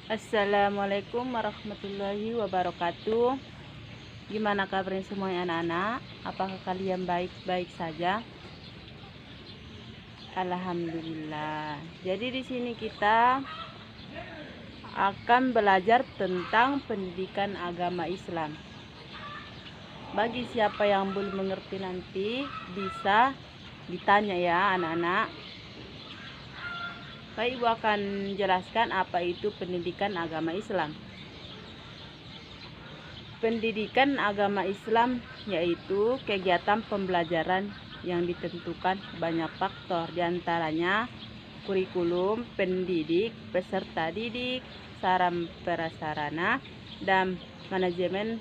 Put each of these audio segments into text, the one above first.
Assalamualaikum warahmatullahi wabarakatuh. Gimana kabarnya semuanya anak-anak? Apakah kalian baik-baik saja? Alhamdulillah. Jadi di sini kita akan belajar tentang pendidikan agama Islam. Bagi siapa yang belum mengerti nanti bisa ditanya ya anak-anak. Baik, Ibu akan jelaskan apa itu pendidikan agama Islam. Pendidikan agama Islam yaitu kegiatan pembelajaran yang ditentukan banyak faktor, diantaranya kurikulum, pendidik, peserta didik, sarana prasarana, dan manajemen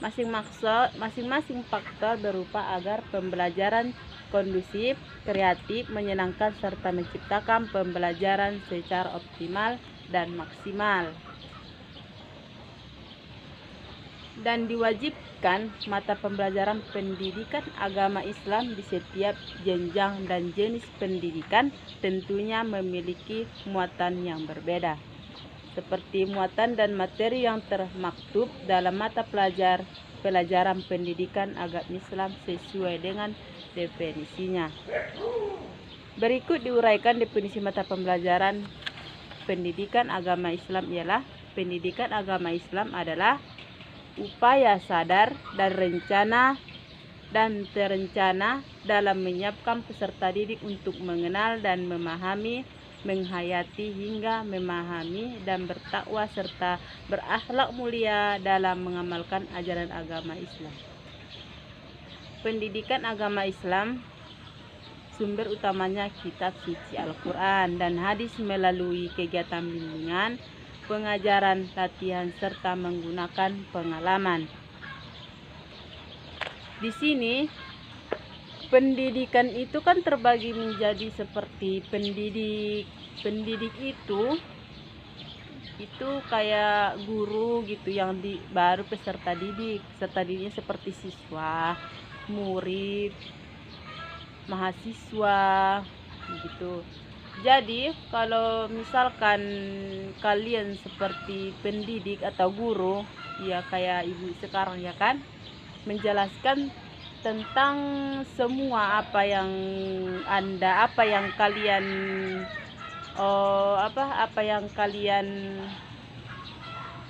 Masing-masing faktor berupa agar pembelajaran kondusif, kreatif, menyenangkan, serta menciptakan pembelajaran secara optimal dan maksimal. Dan diwajibkan mata pembelajaran pendidikan agama Islam di setiap jenjang dan jenis pendidikan tentunya memiliki muatan yang berbeda, seperti muatan dan materi yang termaktub dalam mata pelajaran pendidikan agama Islam sesuai dengan definisinya. Berikut diuraikan definisi mata pembelajaran pendidikan agama Islam ialah: pendidikan agama Islam adalah upaya sadar dan rencana dan terencana dalam menyiapkan peserta didik untuk mengenal dan memahami, menghayati hingga memahami dan bertakwa serta berakhlak mulia dalam mengamalkan ajaran agama Islam. Pendidikan agama Islam sumber utamanya kitab suci Al-Quran dan hadis melalui kegiatan bimbingan, pengajaran, latihan, serta menggunakan pengalaman. Di sini pendidikan itu kan terbagi menjadi seperti pendidik itu kayak guru gitu yang baru peserta didiknya seperti siswa, murid, mahasiswa gitu. Jadi kalau misalkan kalian seperti pendidik atau guru, ya kayak ibu sekarang ya kan, menjelaskan tentang semua apa yang kalian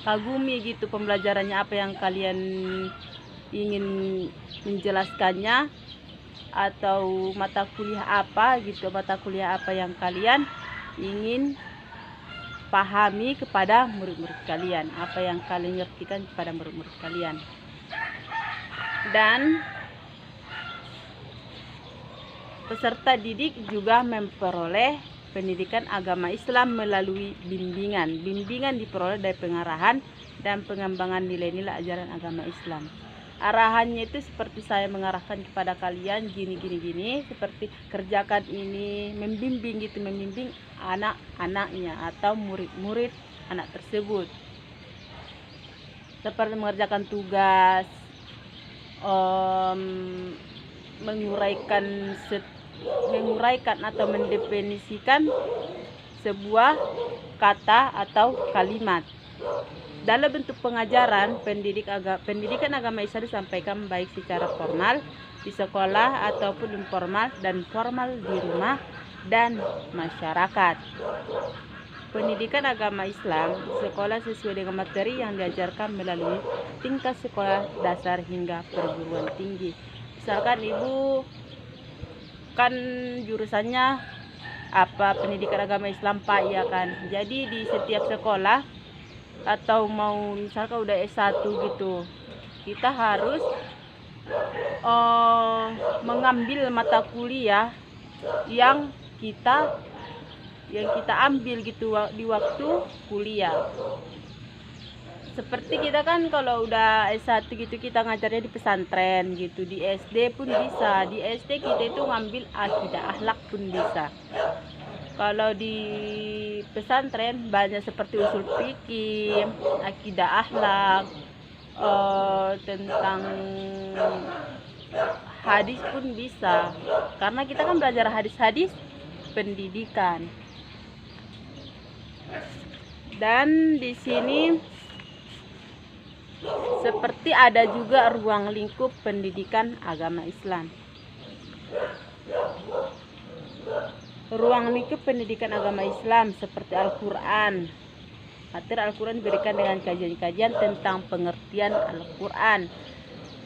kagumi gitu pembelajarannya, apa yang kalian ingin menjelaskannya, atau mata kuliah apa yang kalian ingin pahami kepada murid-murid kalian, apa yang kalian ngertikan kepada murid-murid kalian. Dan peserta didik juga memperoleh pendidikan agama Islam melalui bimbingan diperoleh dari pengarahan dan pengembangan nilai-nilai ajaran agama Islam. Arahannya itu seperti saya mengarahkan kepada kalian gini, seperti kerjakan ini, membimbing anak-anaknya atau murid-murid anak tersebut, seperti mengerjakan tugas, menguraikan atau mendefinisikan sebuah kata atau kalimat. Dalam bentuk pengajaran, pendidikan agama Islam disampaikan baik secara formal di sekolah ataupun informal dan formal di rumah dan masyarakat. Pendidikan agama Islam di sekolah sesuai dengan materi yang diajarkan melalui tingkat sekolah dasar hingga perguruan tinggi. Misalkan ibu kan jurusannya pendidikan agama Islam Pak, ya kan. Jadi di setiap sekolah atau mau misalkan udah S1 gitu, kita harus mengambil mata kuliah yang kita ambil gitu di waktu kuliah. Seperti kita kan kalau udah S1 gitu, kita ngajarnya di pesantren gitu, di SD pun bisa. Di SD kita itu ngambil akidah akhlak pun bisa. Kalau di pesantren banyak seperti usul fikih, akidah akhlak, tentang hadis pun bisa. Karena kita kan belajar hadis-hadis pendidikan. Dan di sini seperti ada juga ruang lingkup pendidikan agama Islam. Ruang lingkup pendidikan agama Islam seperti Al-Quran. Materi Al-Quran diberikan dengan kajian-kajian tentang pengertian Al-Quran.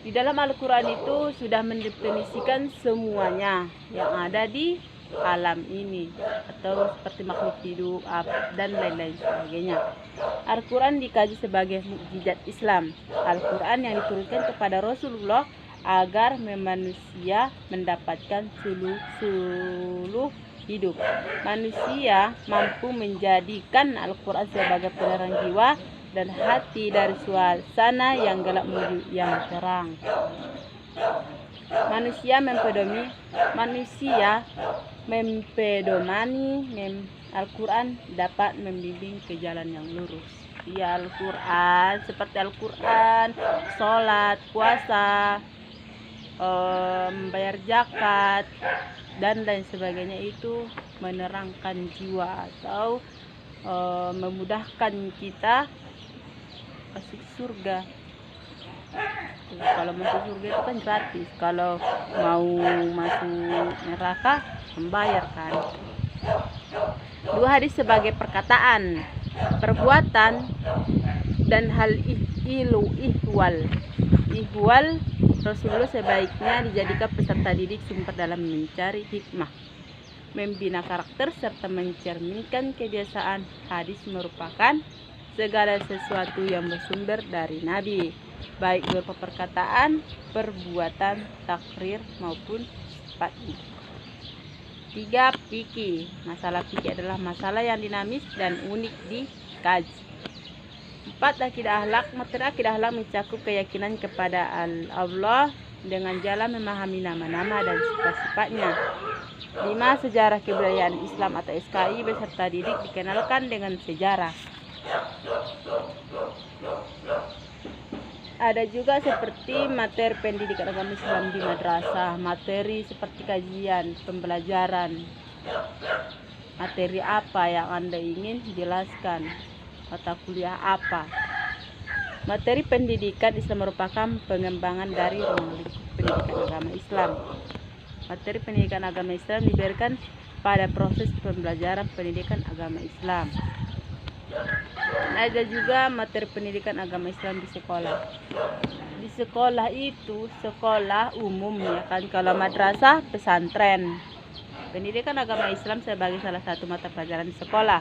Di dalam Al-Quran itu sudah mendefinisikan semuanya yang ada di alam ini, atau seperti makhluk hidup dan lain-lain sebagainya. Al-Quran dikaji sebagai mukjizat Islam. Al-Quran yang diturunkan kepada Rasulullah agar manusia mendapatkan suluh hidup. Manusia mampu menjadikan Al-Quran sebagai penerang jiwa dan hati dari suasana yang gelap menuju yang terang. Manusia mempedomani Al-Quran dapat membimbing ke jalan yang lurus. Ya, Al-Quran seperti Al-Quran, sholat, puasa, membayar zakat dan lain sebagainya itu menerangkan jiwa atau memudahkan kita masuk surga. Kalau masuk surga itu kan gratis, kalau mau masuk neraka membayar kan. Dua hadis sebagai perkataan, perbuatan, dan hal ihwal. Rasulullah sebaiknya dijadikan peserta didik sumber dalam mencari hikmah, membina karakter, serta mencerminkan kebiasaan. Hadis merupakan segala sesuatu yang bersumber dari Nabi, baik berupa perkataan, perbuatan, takrir maupun sifatnya. 3. Fikih. Masalah fikih adalah masalah yang dinamis dan unik dikaji. 4. Akidah akhlak. Materi akidah akhlak mencakup keyakinan kepada Allah dengan jalan memahami nama-nama dan sifat-sifatnya. 5. Sejarah kebudayaan Islam atau SKI beserta didik dikenalkan dengan sejarah. Ada juga seperti materi pendidikan agama Islam di madrasah, materi seperti kajian, pembelajaran, materi apa yang Anda ingin jelaskan, mata kuliah apa. Materi pendidikan Islam merupakan pengembangan dari ruang lingkup pendidikan agama Islam. Materi pendidikan agama Islam diberikan pada proses pembelajaran pendidikan agama Islam. Ada juga materi pendidikan agama Islam di sekolah. Di sekolah itu sekolah umum ya kan, kalau madrasah pesantren. Pendidikan agama Islam sebagai salah satu mata pelajaran di sekolah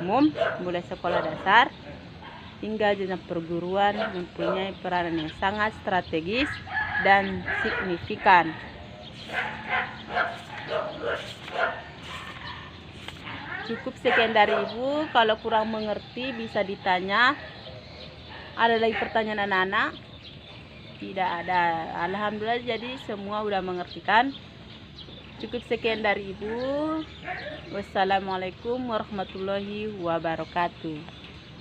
umum mulai sekolah dasar hingga jenjang perguruan mempunyai peranan yang sangat strategis dan signifikan. Cukup sekian dari Ibu. Kalau kurang mengerti bisa ditanya. Ada lagi pertanyaan anak-anak? Tidak ada. Alhamdulillah, jadi semua udah mengertikan. Cukup sekian dari Ibu. Wassalamualaikum warahmatullahi wabarakatuh.